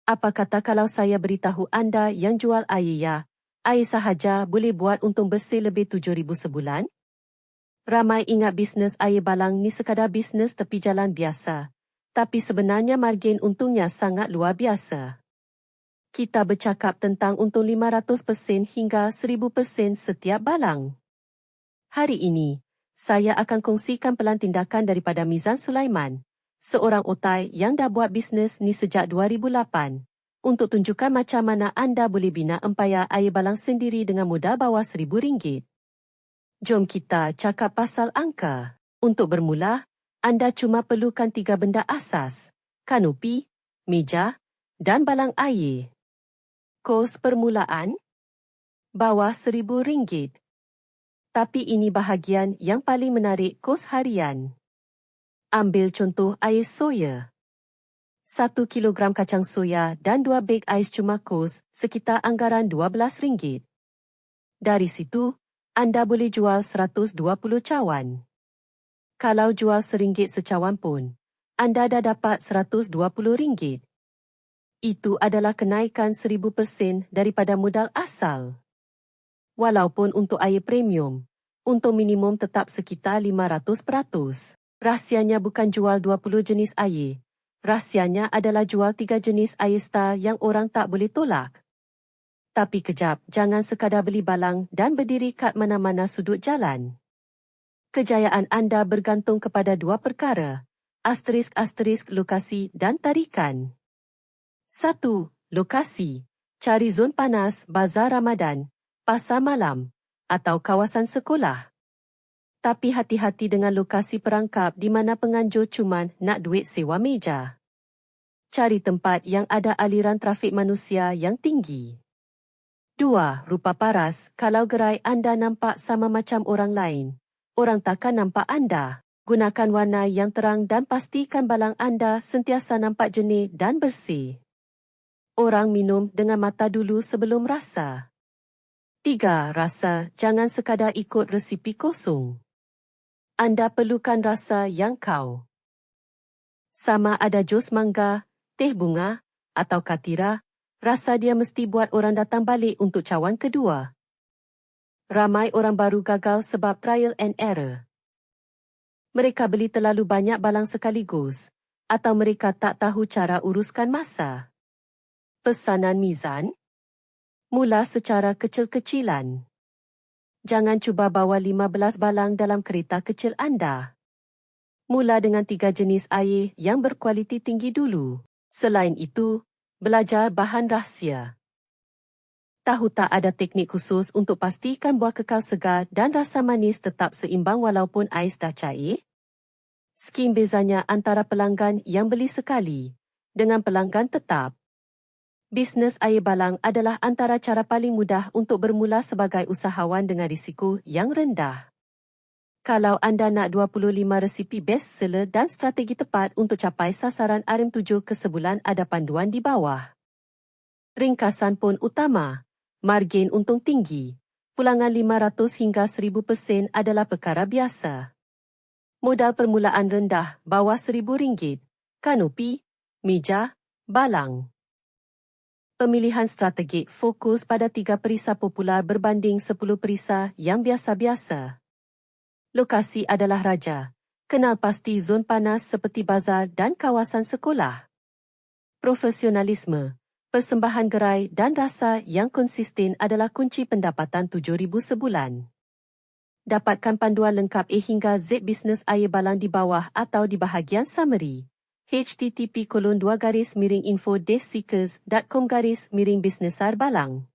Apa kata kalau saya beritahu anda yang jual air sahaja boleh buat untung bersih lebih 7,000 sebulan? Ramai ingat bisnes air balang ni sekadar bisnes tepi jalan biasa. Tapi sebenarnya margin untungnya sangat luar biasa. Kita bercakap tentang untung 500% hingga 1000% setiap balang. Hari ini, saya akan kongsikan pelan tindakan daripada Mizan Sulaiman, seorang otai yang dah buat bisnes ni sejak 2008, untuk tunjukkan macam mana anda boleh bina empayar air balang sendiri dengan modal bawah RM1,000. Jom kita cakap pasal angka. Untuk bermula, anda cuma perlukan 3 benda asas: kanopi, meja dan balang air. Kos permulaan? Bawah RM1,000. Tapi ini bahagian yang paling menarik, kos harian. Ambil contoh air soya. 1 kilogram kacang soya dan 2 beg ais cuma kos sekitar anggaran RM12. Dari situ, anda boleh jual 120 cawan. Kalau jual RM1 secawan pun, anda dah dapat RM120. Itu adalah kenaikan 1000% daripada modal asal. Walaupun untuk air premium, untung minimum tetap sekitar 500%. Rahsianya bukan jual 20 jenis air. Rahsianya adalah jual 3 jenis air star yang orang tak boleh tolak. Tapi kejap, jangan sekadar beli balang dan berdiri kat mana-mana sudut jalan. Kejayaan anda bergantung kepada 2 perkara: asterisk lokasi dan tarikan. 1. Lokasi. Cari zon panas, bazar Ramadan, pasar malam, atau kawasan sekolah. Tapi hati-hati dengan lokasi perangkap di mana penganjur cuma nak duit sewa meja. Cari tempat yang ada aliran trafik manusia yang tinggi. 2. Rupa paras. Kalau gerai anda nampak sama macam orang lain, orang takkan nampak anda. Gunakan warna yang terang dan pastikan balang anda sentiasa nampak jernih dan bersih. Orang minum dengan mata dulu sebelum rasa. 3. Rasa. Jangan sekadar ikut resipi kosong. Anda perlukan rasa yang kau. Sama ada jos mangga, teh bunga, atau katira, rasa dia mesti buat orang datang balik untuk cawan kedua. Ramai orang baru gagal sebab trial and error. Mereka beli terlalu banyak balang sekaligus, atau mereka tak tahu cara uruskan masa. Pesanan Mizan? Mula secara kecil-kecilan. Jangan cuba bawa 15 balang dalam kereta kecil anda. Mula dengan 3 jenis air yang berkualiti tinggi dulu. Selain itu, belajar bahan rahsia. Tahu tak ada teknik khusus untuk pastikan buah kekal segar dan rasa manis tetap seimbang walaupun ais dah cair? Skim bezanya antara pelanggan yang beli sekali dengan pelanggan tetap. Bisnes air balang adalah antara cara paling mudah untuk bermula sebagai usahawan dengan risiko yang rendah. Kalau anda nak 25 resipi best seller dan strategi tepat untuk capai sasaran RM7 ke sebulan, ada panduan di bawah. Ringkasan pun utama. Margin untung tinggi. Pulangan 500 hingga 1000% adalah perkara biasa. Modal permulaan rendah, bawah RM1,000. Kanopi, meja, balang. Pemilihan strategik fokus pada 3 perisa popular berbanding 10 perisa yang biasa-biasa. Lokasi adalah raja. Kenal pasti zon panas seperti bazar dan kawasan sekolah. Profesionalisme, persembahan gerai dan rasa yang konsisten adalah kunci pendapatan 7,000 sebulan. Dapatkan panduan lengkap A hingga Z bisnes air balang di bawah atau di bahagian summary. http://info-seekers.com/bisnes air balang